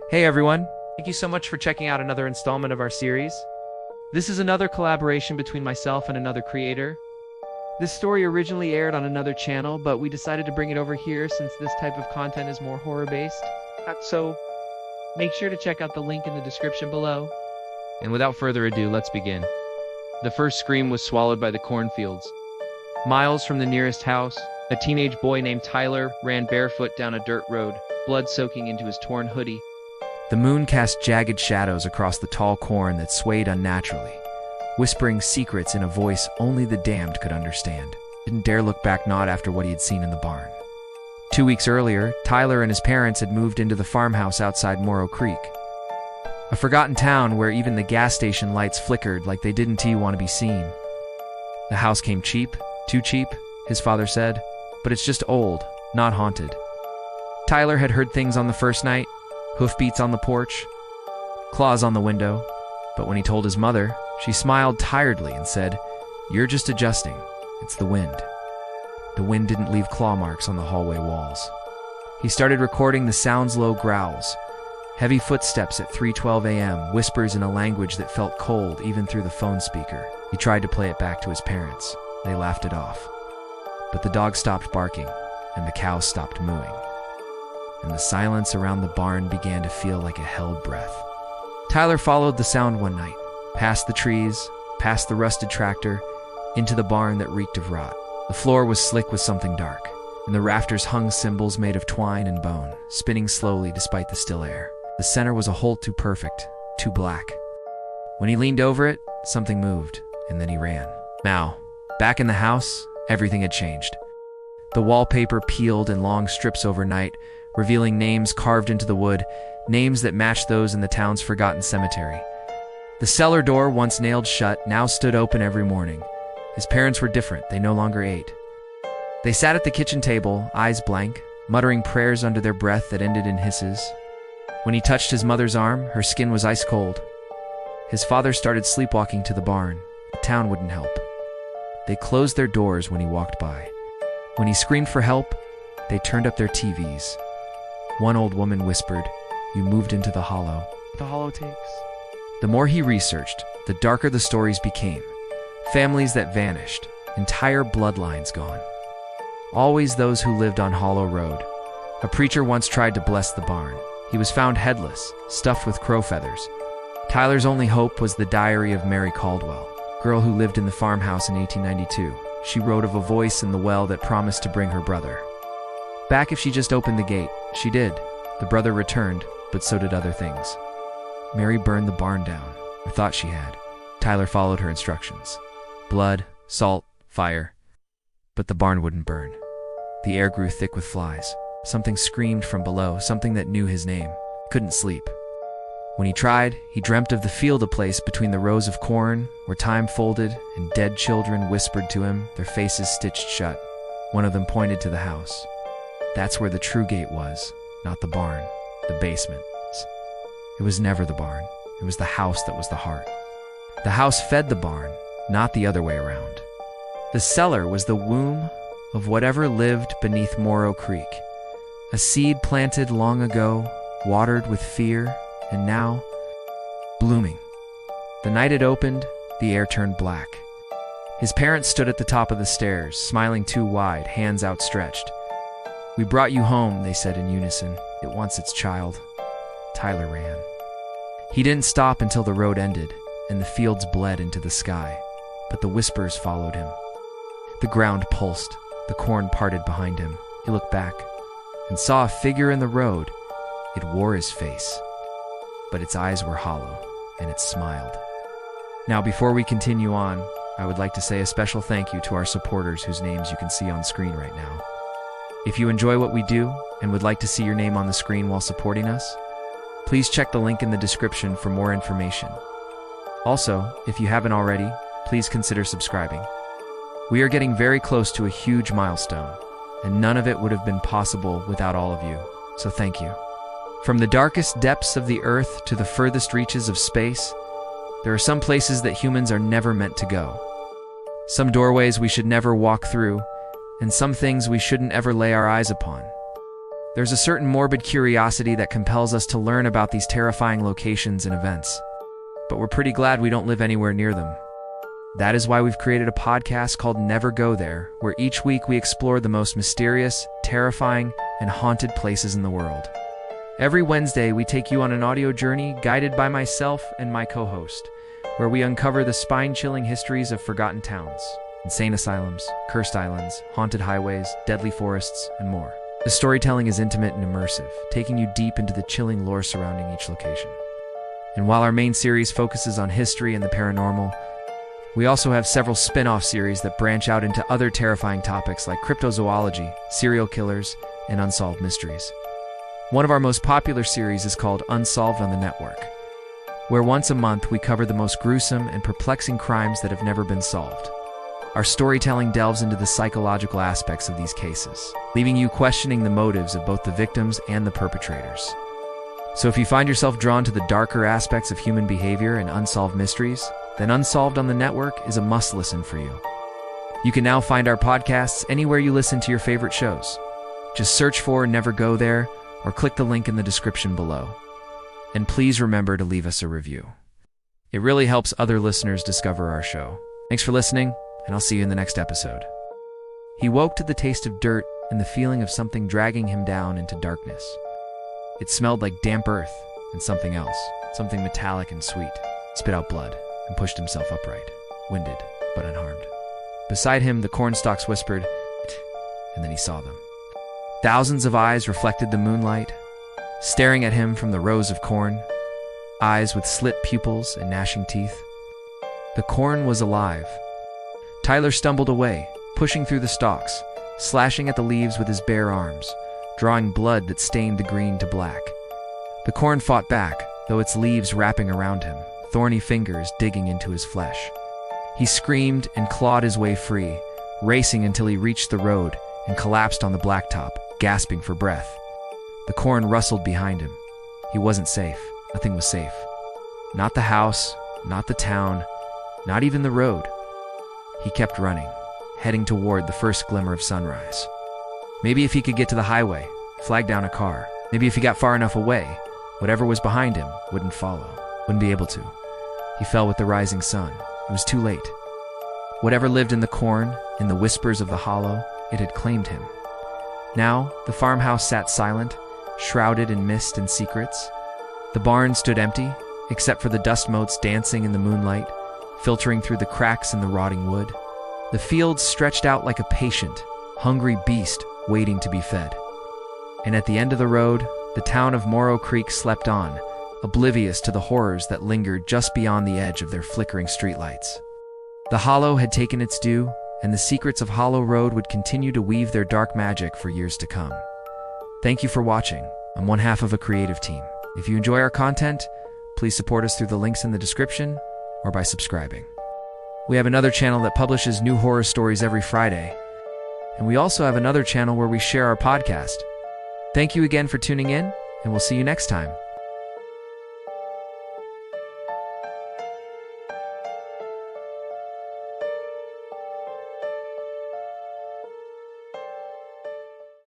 Hey everyone, thank you so much for checking out another installment of our series. This is another collaboration between myself and another creator. This story originally aired on another channel, but we decided to bring it over here since this type of content is more horror-based. So, make sure to check out the link in the description below. And without further ado, let's begin. The first scream was swallowed by the cornfields. Miles from the nearest house, a teenage boy named Tyler ran barefoot down a dirt road, blood soaking into his torn hoodie. The moon cast jagged shadows across the tall corn that swayed unnaturally, whispering secrets in a voice only the damned could understand. Didn't dare look back, not after what he had seen in the barn. 2 weeks earlier, Tyler and his parents had moved into the farmhouse outside Morrow Creek, a forgotten town where even the gas station lights flickered like they didn't want to be seen. The house came cheap, too cheap, his father said, but it's just old, not haunted. Tyler had heard things on the first night, hoofbeats on the porch, claws on the window, but when he told his mother, she smiled tiredly and said, "You're just adjusting. It's the wind." The wind didn't leave claw marks on the hallway walls. He started recording the sounds: low growls, heavy footsteps at 3:12 a.m., whispers in a language that felt cold even through the phone speaker. He tried to play it back to his parents. They laughed it off. But the dog stopped barking, and the cows stopped mooing. And the silence around the barn began to feel like a held breath. Tyler followed the sound one night, past the trees, past the rusted tractor, into the barn that reeked of rot. The floor was slick with something dark, and the rafters hung symbols made of twine and bone, spinning slowly despite the still air. The center was a hole too perfect, too black. When he leaned over it, something moved, and then he ran. Now, back in the house, everything had changed. The wallpaper peeled in long strips overnight, revealing names carved into the wood, names that matched those in the town's forgotten cemetery. The cellar door, once nailed shut, now stood open every morning. His parents were different. They no longer ate. They sat at the kitchen table, eyes blank, muttering prayers under their breath that ended in hisses. When he touched his mother's arm, her skin was ice cold. His father started sleepwalking to the barn. The town wouldn't help. They closed their doors when he walked by. When he screamed for help, they turned up their TVs. One old woman whispered, "You moved into the hollow." The hollow takes. The more he researched, the darker the stories became. Families that vanished, entire bloodlines gone. Always those who lived on Hollow Road. A preacher once tried to bless the barn. He was found headless, stuffed with crow feathers. Tyler's only hope was the diary of Mary Caldwell, girl who lived in the farmhouse in 1892. She wrote of a voice in the well that promised to bring her brother back if she just opened the gate. She did. The brother returned, but so did other things. Mary burned the barn down, or thought she had. Tyler followed her instructions. Blood, salt, fire. But the barn wouldn't burn. The air grew thick with flies. Something screamed from below, something that knew his name. Couldn't sleep. When he tried, he dreamt of the field, a place between the rows of corn, where time folded and dead children whispered to him, their faces stitched shut. One of them pointed to the house. That's where the true gate was, not the barn, the basement. It was never the barn. It was the house that was the heart. The house fed the barn, not the other way around. The cellar was the womb of whatever lived beneath Morrow Creek. A seed planted long ago, watered with fear, and now blooming. The night it opened, the air turned black. His parents stood at the top of the stairs, smiling too wide, hands outstretched. "We brought you home," they said in unison. "It wants its child." Tyler ran. He didn't stop until the road ended, and the fields bled into the sky, but the whispers followed him. The ground pulsed, the corn parted behind him. He looked back and saw a figure in the road. It wore his face, but its eyes were hollow, and it smiled. Now, before we continue on, I would like to say a special thank you to our supporters whose names you can see on screen right now. If you enjoy what we do and would like to see your name on the screen while supporting us, please check the link in the description for more information. Also, if you haven't already, please consider subscribing. We are getting very close to a huge milestone, and none of it would have been possible without all of you, so thank you. From the darkest depths of the earth to the furthest reaches of space, there are some places that humans are never meant to go. Some doorways we should never walk through, and some things we shouldn't ever lay our eyes upon. There's a certain morbid curiosity that compels us to learn about these terrifying locations and events. But we're pretty glad we don't live anywhere near them. That is why we've created a podcast called Never Go There, where each week we explore the most mysterious, terrifying, and haunted places in the world. Every Wednesday, we take you on an audio journey guided by myself and my co-host, where we uncover the spine-chilling histories of forgotten towns, insane asylums, cursed islands, haunted highways, deadly forests, and more. The storytelling is intimate and immersive, taking you deep into the chilling lore surrounding each location. And while our main series focuses on history and the paranormal, we also have several spin-off series that branch out into other terrifying topics like cryptozoology, serial killers, and unsolved mysteries. One of our most popular series is called Unsolved on the Network, where once a month we cover the most gruesome and perplexing crimes that have never been solved. Our storytelling delves into the psychological aspects of these cases, leaving you questioning the motives of both the victims and the perpetrators. So if you find yourself drawn to the darker aspects of human behavior and unsolved mysteries, then Unsolved on the Network is a must-listen for you. You can now find our podcasts anywhere you listen to your favorite shows. Just search for Never Go There or click the link in the description below. And please remember to leave us a review. It really helps other listeners discover our show. Thanks for listening, and I'll see you in the next episode. He woke to the taste of dirt and the feeling of something dragging him down into darkness. It smelled like damp earth and something else, something metallic and sweet. He spit out blood and pushed himself upright, winded but unharmed. Beside him, the cornstalks whispered, and then he saw them. Thousands of eyes reflected the moonlight, staring at him from the rows of corn, eyes with slit pupils and gnashing teeth. The corn was alive. Tyler stumbled away, pushing through the stalks, slashing at the leaves with his bare arms, drawing blood that stained the green to black. The corn fought back, though its leaves wrapping around him, thorny fingers digging into his flesh. He screamed and clawed his way free, racing until he reached the road and collapsed on the blacktop, gasping for breath. The corn rustled behind him. He wasn't safe. Nothing was safe. Not the house, not the town, not even the road. He kept running, heading toward the first glimmer of sunrise. Maybe if he could get to the highway, flag down a car, maybe if he got far enough away, whatever was behind him wouldn't follow, wouldn't be able to. He fell with the rising sun. It was too late. Whatever lived in the corn, in the whispers of the hollow, it had claimed him. Now, the farmhouse sat silent, shrouded in mist and secrets. The barn stood empty, except for the dust motes dancing in the moonlight, filtering through the cracks in the rotting wood. The fields stretched out like a patient, hungry beast waiting to be fed. And at the end of the road, the town of Morrow Creek slept on, oblivious to the horrors that lingered just beyond the edge of their flickering streetlights. The Hollow had taken its due, and the secrets of Hollow Road would continue to weave their dark magic for years to come. Thank you for watching. I'm one half of a creative team. If you enjoy our content, please support us through the links in the description or by subscribing. We have another channel that publishes new horror stories every Friday, and we also have another channel where we share our podcast. Thank you again for tuning in, and we'll see you next time.